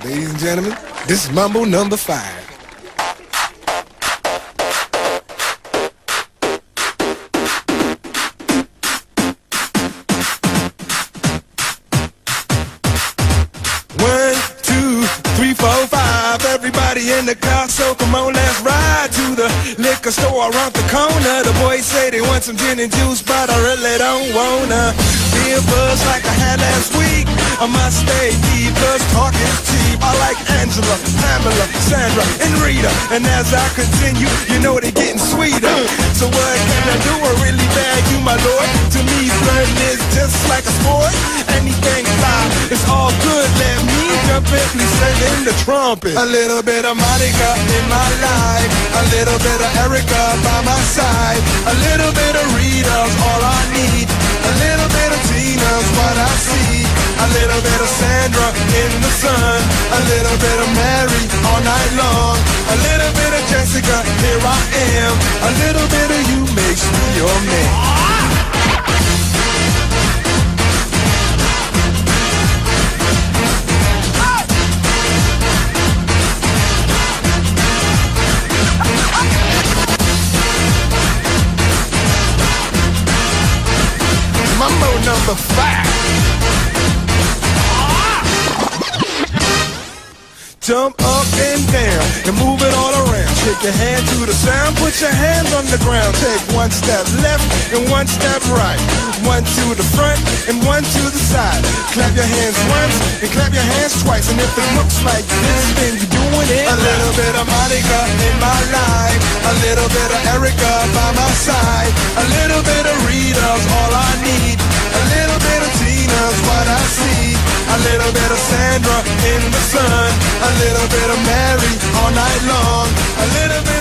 Ladies and gentlemen, this is Mambo number 5. Everybody in the car, so come on, let's ride to the liquor store around the corner. The boys say they want some gin and juice, but I really don't wanna be a buzz like I had last week. I must stay deep, cause talk is cheap. I like Angela, Pamela, Sandra, and Rita. And as I continue, you know they're getting sweeter. So what can I do? I really bag you, my lord. To me, flirting is just like a sport. Anything fly, it's all good. Let me jump in, please send in the trumpet. A little bit of Mardi Gras in my life, a little bit of Erica by my side, a little bit of Rita's all I need, a little bit of Tina's what I see, a little bit of Sandra in the sun, a little bit of Mary all night long, a little bit of Jessica, here I am, a little bit of you makes me your man. Mambo number 5. Jump up and down and move it all around. Shake your hand to the sound, put your hands on the ground. Take one step left and one step right. One to the front and one to the side. Clap your hands once and clap your hands twice. And if it looks like this, then you're doing it. A little bit of Mardi Gras in my life, a little bit of Erica by my side, a little bit of Rita's all I need, a little bit of Tina's what I see, a little bit of Sandra in the sun, a little bit of Mary all night long, a little bit